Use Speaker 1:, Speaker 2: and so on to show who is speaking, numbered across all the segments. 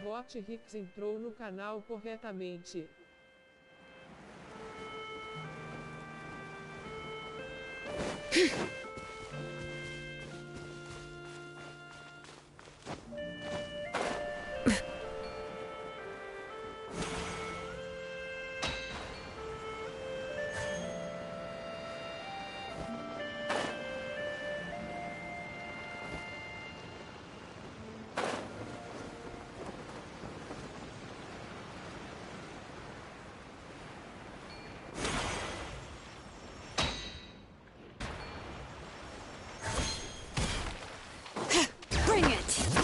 Speaker 1: Bot Rix entrou no canal corretamente.
Speaker 2: Bring it!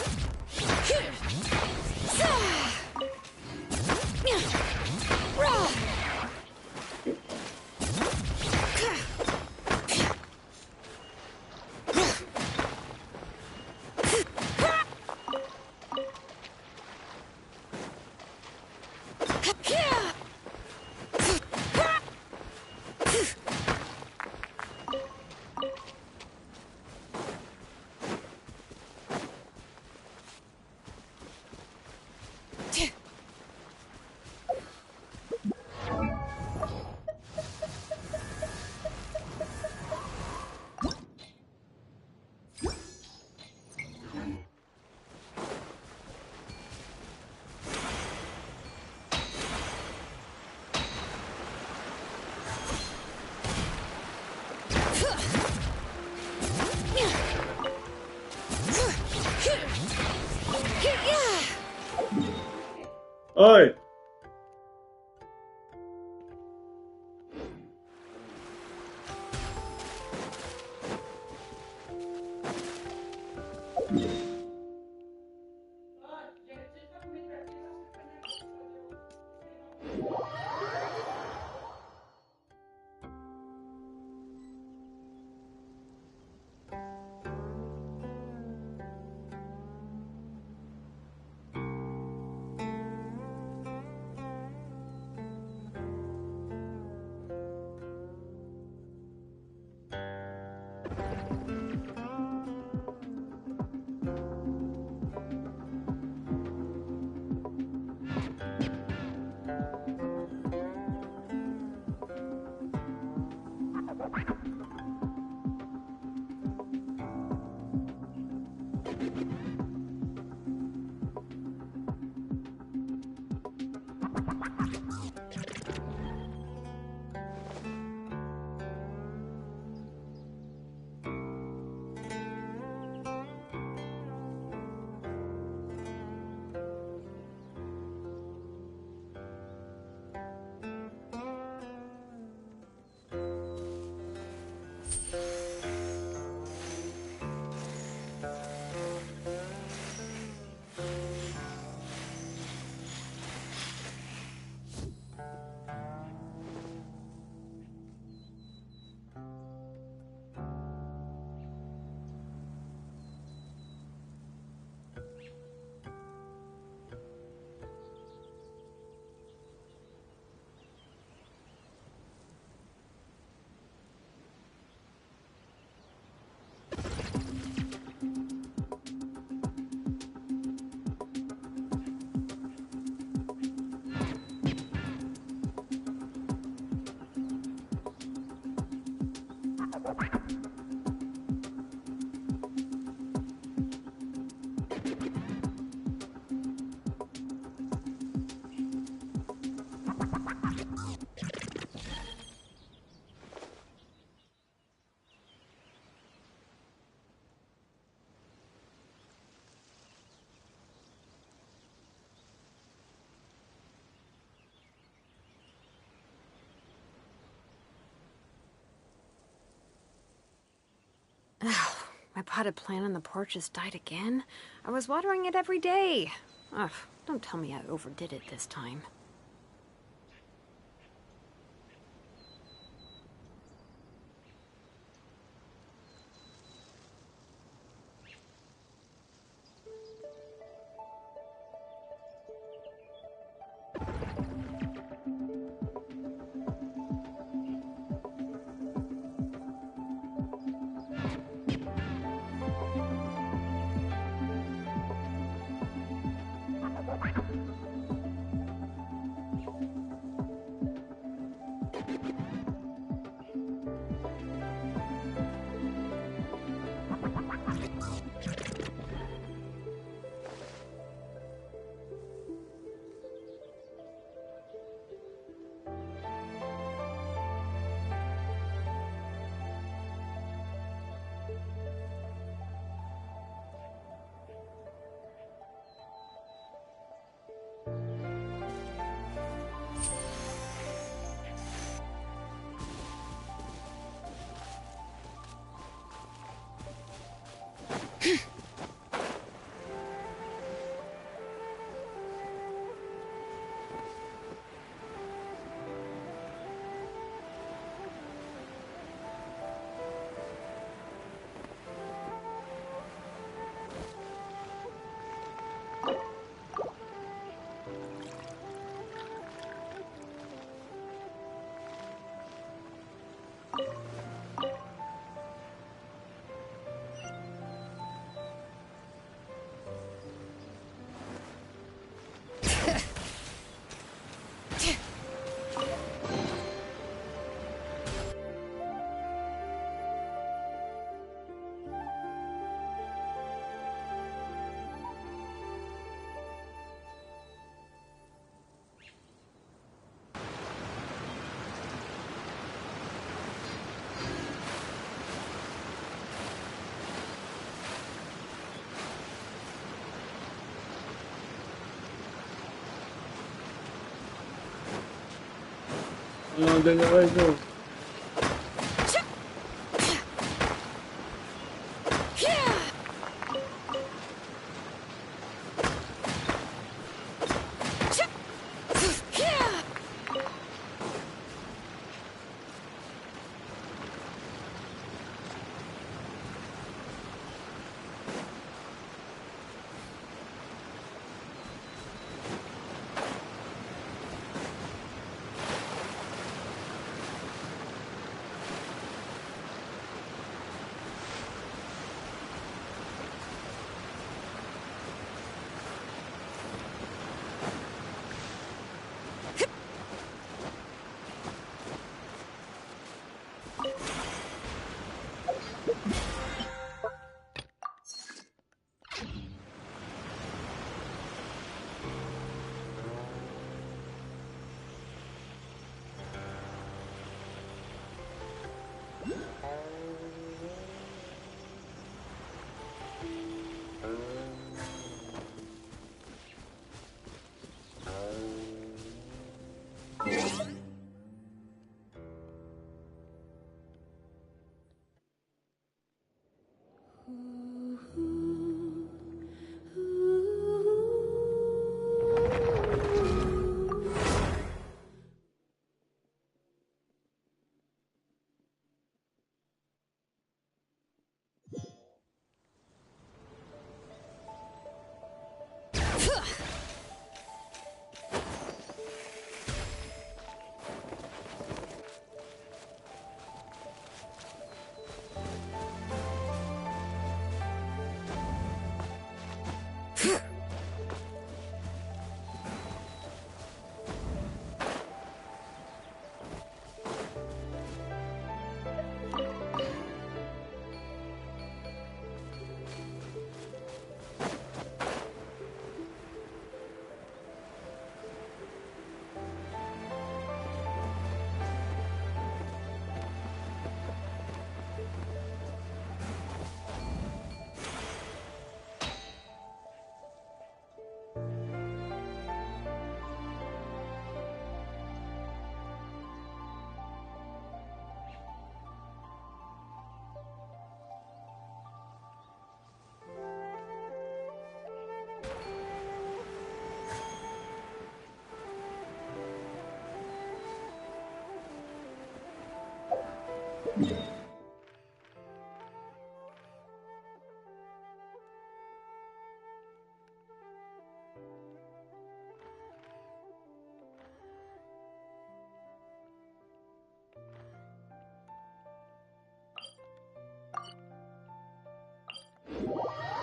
Speaker 3: Oi!
Speaker 2: My potted plant on the porch has died again. I was watering it every day. Ugh, don't tell me I overdid it this time.
Speaker 3: No, dalawa ito.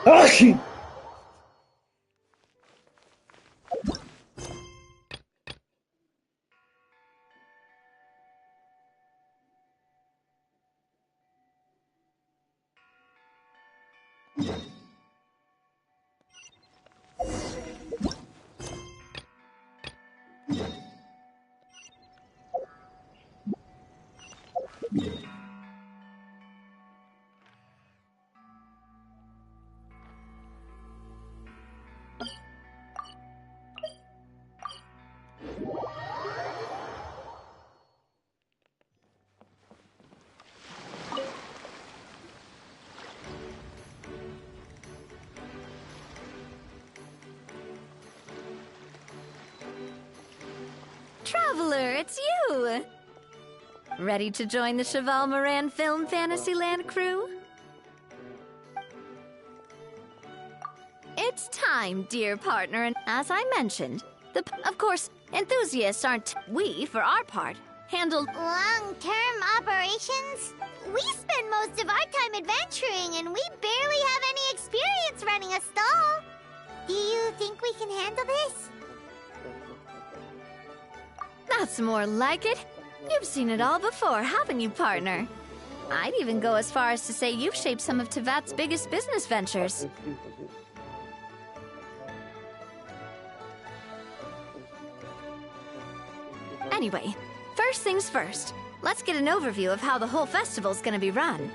Speaker 3: Ai!
Speaker 4: Traveler, it's you! Ready to join the Cheval Moran Film Fantasyland crew? It's time, dear partner, and as I mentioned, of course, enthusiasts aren't we, for our part, handle
Speaker 5: long-term operations? We spend most of our time adventuring, and we barely have any experience running a stall. Do you think we can handle this?
Speaker 4: That's more like it. You've seen it all before, haven't you, partner? I'd even go as far as to say you've shaped some of Tevat's biggest business ventures. Anyway, first things first. Let's get an overview of how the whole festival's gonna be run.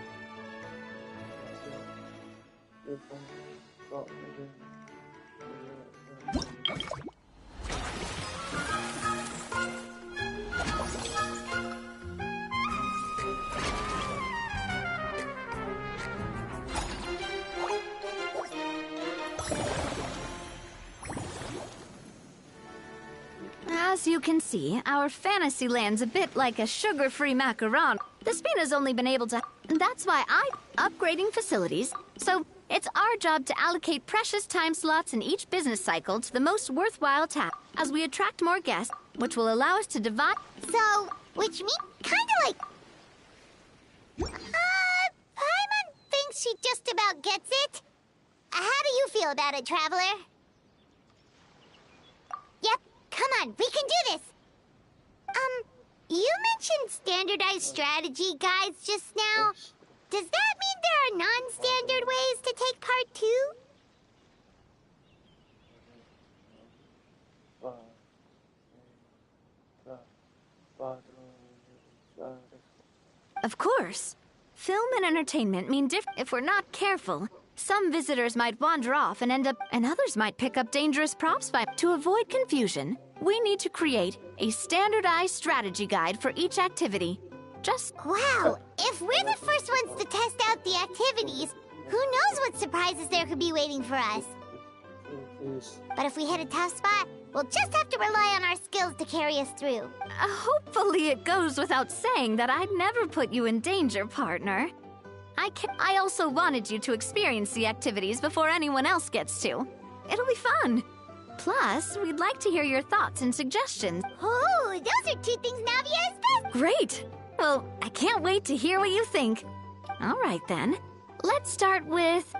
Speaker 4: As you can see, our Fantasyland's a bit like a sugar-free macaron. The Spina's only been able to... That's why I'm upgrading facilities. So it's our job to allocate precious time slots in each business cycle to the most worthwhile task, as we attract more guests, which will allow us to divide...
Speaker 5: So, which means kinda like... Paimon thinks she just about gets it. How do you feel about it, Traveler? Yep, come on, we can do this! You mentioned standardized strategy guides just now. Does that mean there are non-standard ways to take part too?
Speaker 4: Of course. Film and entertainment mean different if we're not careful. Some visitors might wander off and end up, and others might pick up dangerous props to avoid confusion. We need to create a standardized strategy guide for each activity.
Speaker 5: Wow, if we're the first ones to test out the activities, who knows what surprises there could be waiting for us? But if we hit a tough spot, we'll just have to rely on our skills to carry us through.
Speaker 4: Hopefully it goes without saying that I'd never put you in danger, partner. I also wanted you to experience the activities before anyone else gets to. It'll be fun. Plus, we'd like to hear your thoughts and suggestions.
Speaker 5: Oh, those are two things Navia is best.
Speaker 4: Great! Well, I can't wait to hear what you think. All right, then. Let's start with...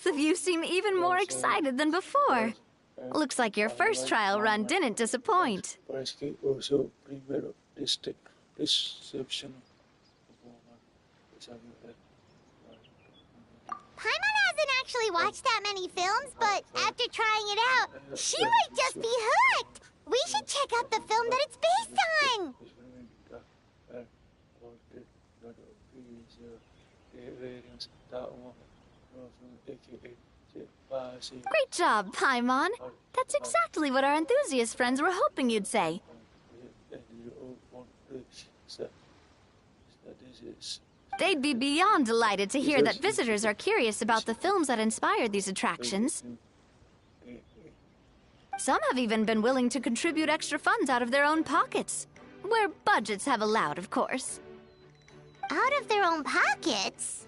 Speaker 4: Both of you seem even more excited than before. Looks like your first trial run didn't disappoint.
Speaker 3: Parece que o seu primeiro decepcionou.
Speaker 5: Paimon hasn't actually watched that many films, but after trying it out, she might just be hooked. We should check out the film that it's based on.
Speaker 4: Great job, Paimon. That's exactly what our enthusiast friends were hoping you'd say. They'd be beyond delighted to hear that visitors are curious about the films that inspired these attractions. Some have even been willing to contribute extra funds out of their own pockets. Where budgets have allowed, of course.
Speaker 5: Out of their own pockets?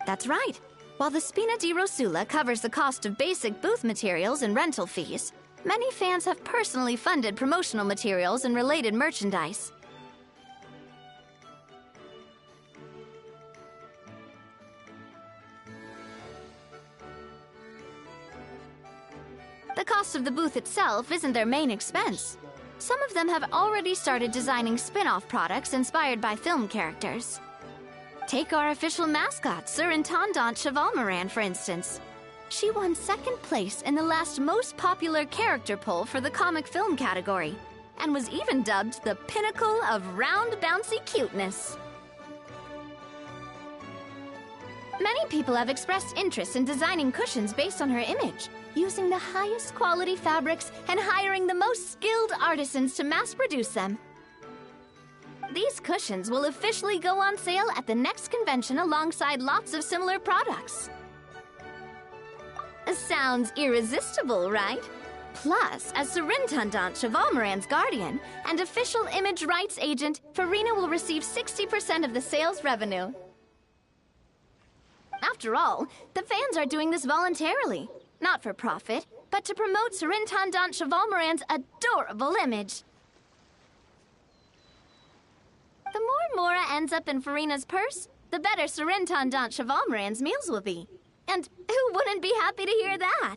Speaker 4: That's right. While the Spina di Rosula covers the cost of basic booth materials and rental fees, many fans have personally funded promotional materials and related merchandise. The cost of the booth itself isn't their main expense. Some of them have already started designing spin-off products inspired by film characters. Take our official mascot, Surintendant Chevalmoran, for instance. She won second place in the last most popular character poll for the comic film category, and was even dubbed the pinnacle of round, bouncy cuteness. Many people have expressed interest in designing cushions based on her image, using the highest quality fabrics and hiring the most skilled artisans to mass produce them. These cushions will officially go on sale at the next convention alongside lots of similar products. Sounds irresistible, right? Plus, as Surintendant Chevalmoran's guardian and official image rights agent, Farina will receive 60% of the sales revenue. After all, the fans are doing this voluntarily. Not for profit, but to promote Surintendant Chevalmoran's adorable image. The more Mora ends up in Farina's purse, the better Surintendant Chevalmoran's meals will be. And who wouldn't be happy to hear that?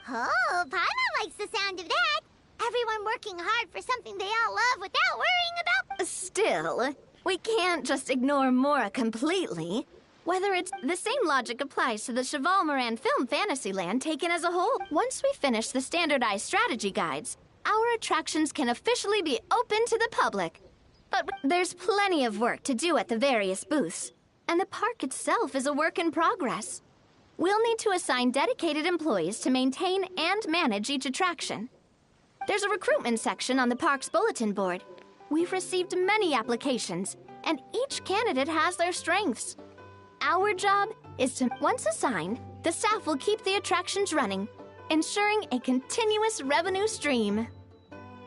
Speaker 5: Oh, Paimon likes the sound of that. Everyone working hard for something they all love without worrying about...
Speaker 4: Still, we can't just ignore Mora completely. Whether it's the same logic applies to the Chevalmoran Film Fantasyland taken as a whole. Once we finish the standardized strategy guides, our attractions can officially be open to the public. But there's plenty of work to do at the various booths, and the park itself is a work in progress. We'll need to assign dedicated employees to maintain and manage each attraction. There's a recruitment section on the park's bulletin board. We've received many applications, and each candidate has their strengths. Our job is to, once assigned, the staff will keep the attractions running, ensuring a continuous revenue stream.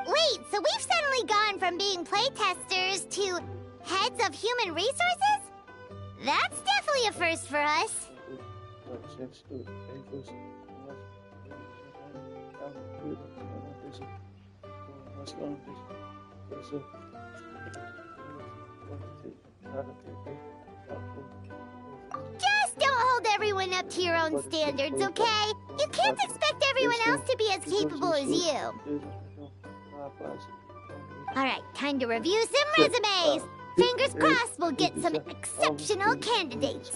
Speaker 5: Wait, so we've suddenly gone from being playtesters to heads of human resources? That's definitely a first for us. Just don't hold everyone up to your own standards, okay? You can't expect everyone else to be as capable as you. Alright, time to review some resumes. Fingers crossed we'll get some exceptional candidates.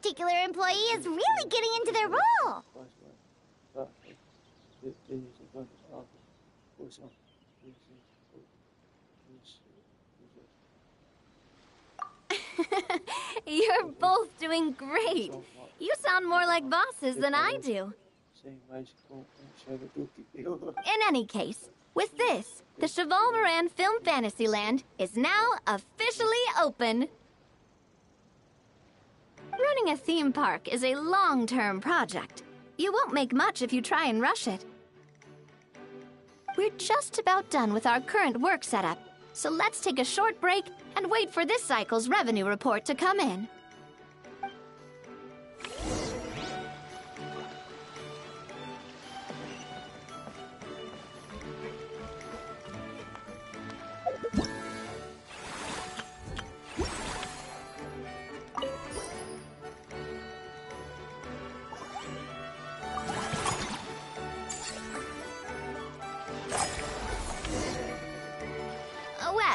Speaker 5: particular employee is really getting into their role.
Speaker 4: You're both doing great. You sound more like bosses than I do. In any case, with this, the Cheval-Moran Film Fantasyland is now officially open. Running a theme park is a long-term project. You won't make much if you try and rush it. We're just about done with our current work setup, so let's take a short break and wait for this cycle's revenue report to come in.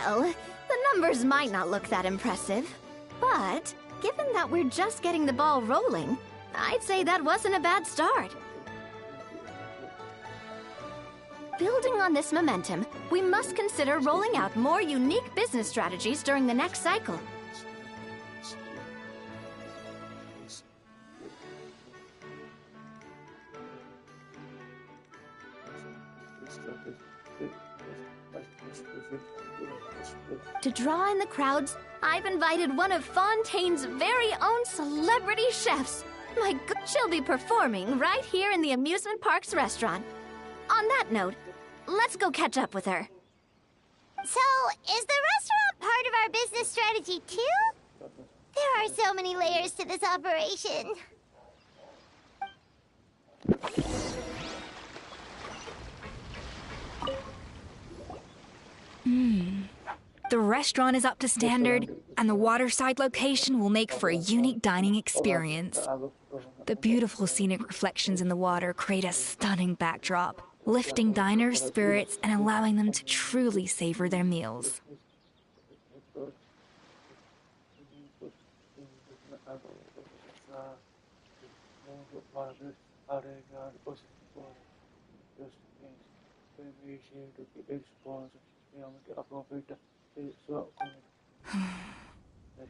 Speaker 4: Well, the numbers might not look that impressive, but given that we're just getting the ball rolling, I'd say that wasn't a bad start. Building on this momentum, we must consider rolling out more unique business strategies during the next cycle. To draw in the crowds, I've invited one of Fontaine's very own celebrity chefs. My God, she'll be performing right here in the amusement park's restaurant. On that note, let's go catch up with her.
Speaker 5: So, is the restaurant part of our business strategy too? There are so many layers to this operation.
Speaker 6: The restaurant is up to standard, and the waterside location will make for a unique dining experience. The beautiful scenic reflections in the water create a stunning backdrop, lifting diners' spirits and allowing them to truly savor their meals.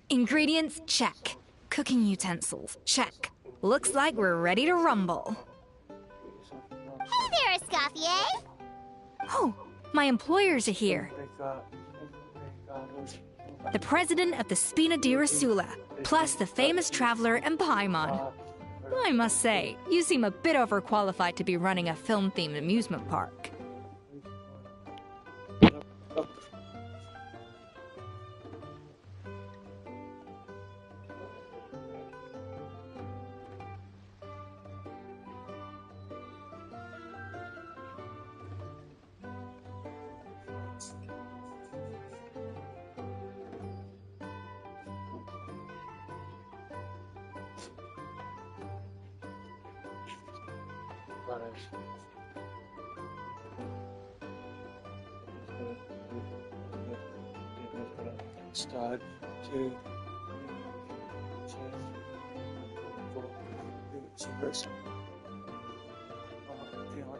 Speaker 6: Ingredients, check. Cooking utensils, check. Looks like we're ready to rumble.
Speaker 5: Hey there, Escoffier!
Speaker 6: Oh, my employers are here. The president of the Spina di Rosula, plus the famous traveler and Paimon. I must say, you seem a bit overqualified to be running a film-themed amusement park.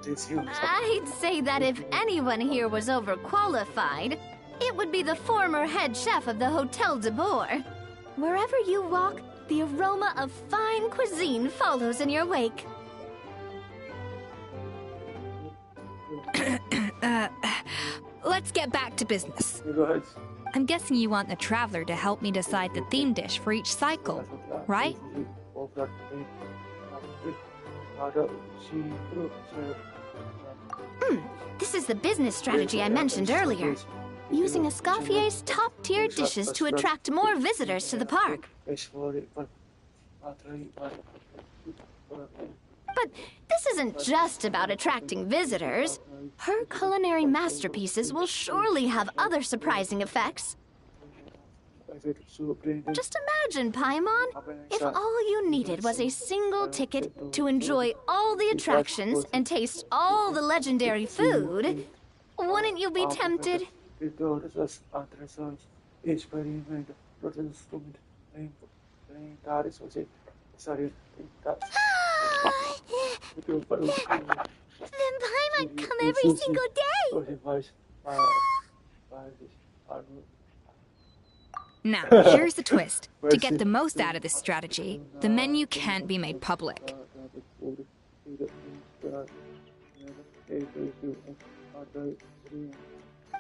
Speaker 4: I'd say that if anyone here was overqualified, it would be the former head chef of the Hotel de Boer. Wherever you walk, the aroma of fine cuisine follows in your wake.
Speaker 6: Let's get back to business. I'm guessing you want the traveler to help me decide the theme dish for each cycle, right?
Speaker 4: This is the business strategy I mentioned earlier. Using Escoffier's top-tier dishes to attract more visitors to the park. But this isn't just about attracting visitors. Her culinary masterpieces will surely have other surprising effects. Just imagine, Paimon, if all you needed was a single ticket to enjoy all the attractions and taste all the legendary food. Wouldn't you be tempted?
Speaker 3: Itu baru
Speaker 5: Then Paimon come every single day.
Speaker 6: Now, here's the twist. To get the most out of this strategy, the menu can't be made public.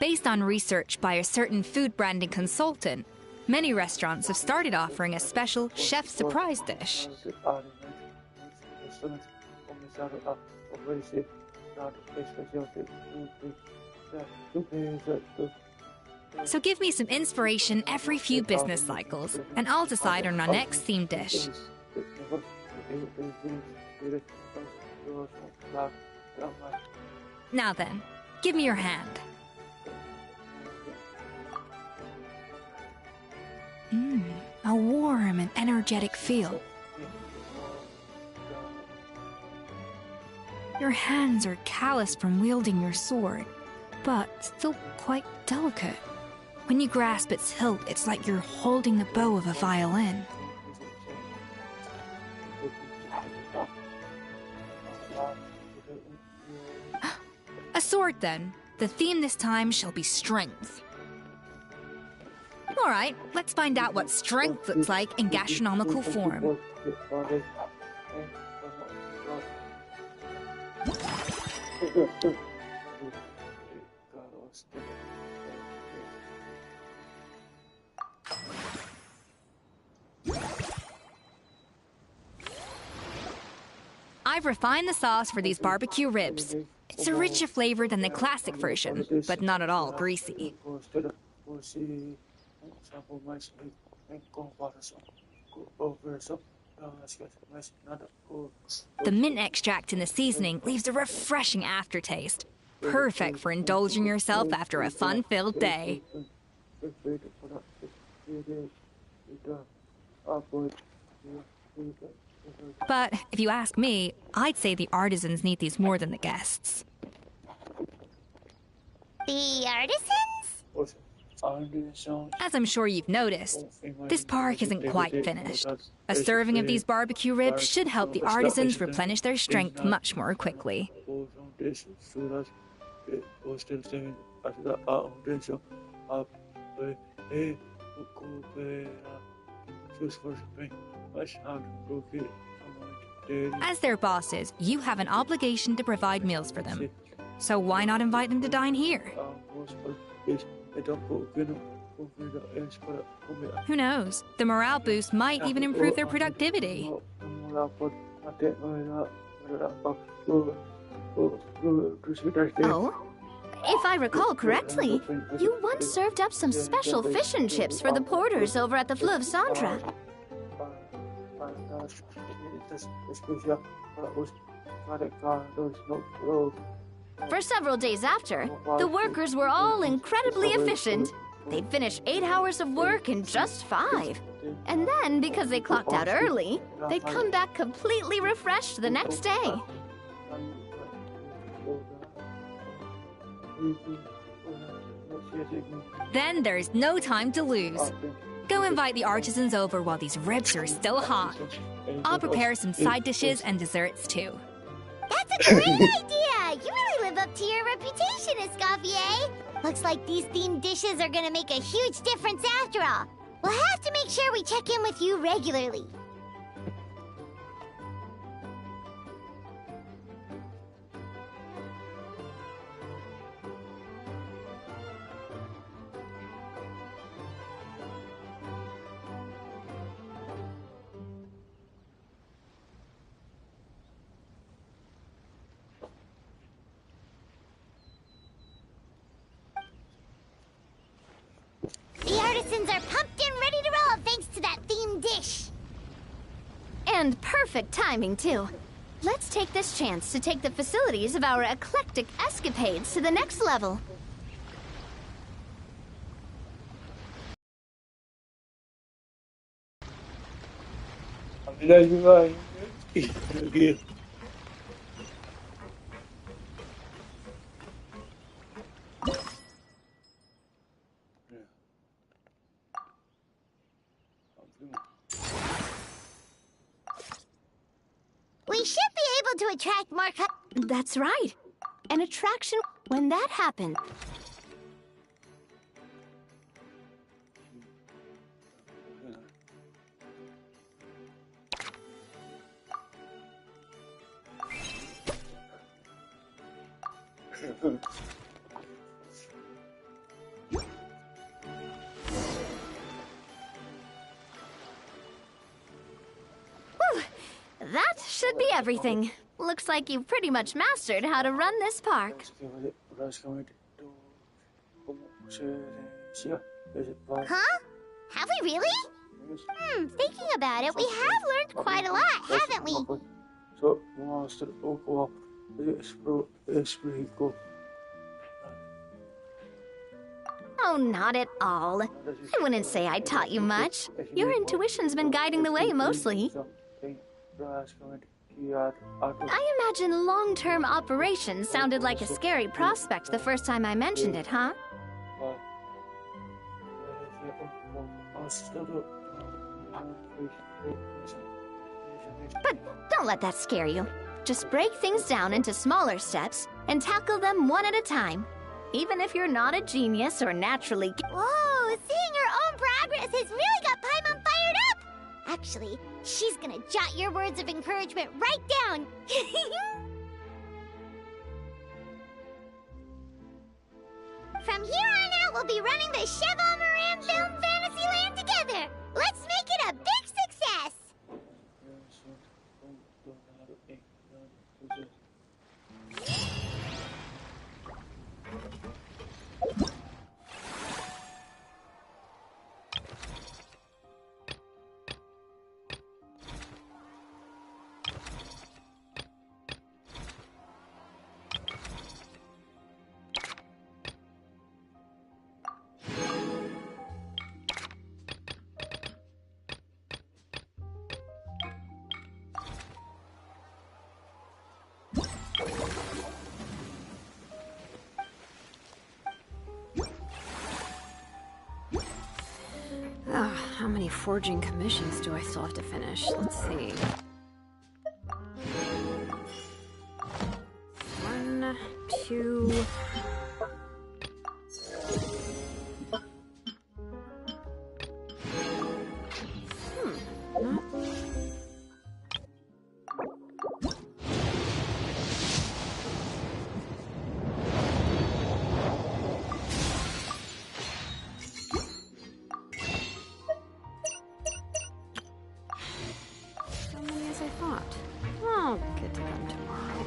Speaker 6: Based on research by a certain food branding consultant, many restaurants have started offering a special chef surprise dish. So give me some inspiration every few business cycles, and I'll decide on our next theme dish. Now then, give me your hand. A warm and energetic feel. Your hands are calloused from wielding your sword, but still quite delicate. When you grasp its hilt, it's like you're holding the bow of a violin. A sword, then. The theme this time shall be strength. All right, let's find out what strength looks like in gastronomical form. I've refined the sauce for these barbecue ribs. It's a richer flavor than the classic version, but not at all greasy. The mint extract in the seasoning leaves a refreshing aftertaste, perfect for indulging yourself after a fun-filled day. But if you ask me, I'd say the artisans need these more than the guests.
Speaker 5: The artisans?
Speaker 6: As I'm sure you've noticed, this park isn't quite finished. A serving of these barbecue ribs should help the artisans replenish their strength much more quickly. As their bosses, you have an obligation to provide meals for them. So why not invite them to dine here? Who knows? The morale boost might even improve their productivity.
Speaker 4: Oh? If I recall correctly, you once served up some special fish and chips for the porters over at the Fleuve Centre. For several days after, the workers were all incredibly efficient. They'd finish 8 hours of work in just 5. And then, because they clocked out early, they'd come back completely refreshed the next day.
Speaker 6: Then there's no time to lose. Go invite the artisans over while these ribs are still hot. I'll prepare some side dishes and desserts too.
Speaker 5: That's a great idea! You really live up to your reputation, Escoffier. Looks like these themed dishes are gonna make a huge difference after all. We'll have to make sure we check in with you regularly. The artisans are pumped and ready to roll thanks to that themed dish.
Speaker 4: And perfect timing, too. Let's take this chance to take the facilities of our eclectic escapades to the next level.
Speaker 5: We should be able to attract more
Speaker 4: That's right. An attraction when that happened. That should be everything. Looks like you've pretty much mastered how to run this park.
Speaker 5: Huh? Have we really? Thinking about it, we have learned quite a lot, haven't we?
Speaker 4: Oh, not at all. I wouldn't say I taught you much. Your intuition's been guiding the way mostly. I imagine long-term operations sounded like a scary prospect the first time I mentioned it, huh? But don't let that scare you. Just break things down into smaller steps and tackle them one at a time. Even if you're not a genius or naturally...
Speaker 5: Whoa, seeing your own progress has really got Paimon fired up! Actually, she's gonna jot your words of encouragement right down. From here on out, we'll be running the Cheval Moran Film Fantasyland together. Let's make it a big success!
Speaker 2: How many forging commissions do I still have to finish? Let's see. 1, 2... I'll get to them tomorrow.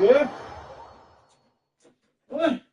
Speaker 3: ¿Qué? Ay.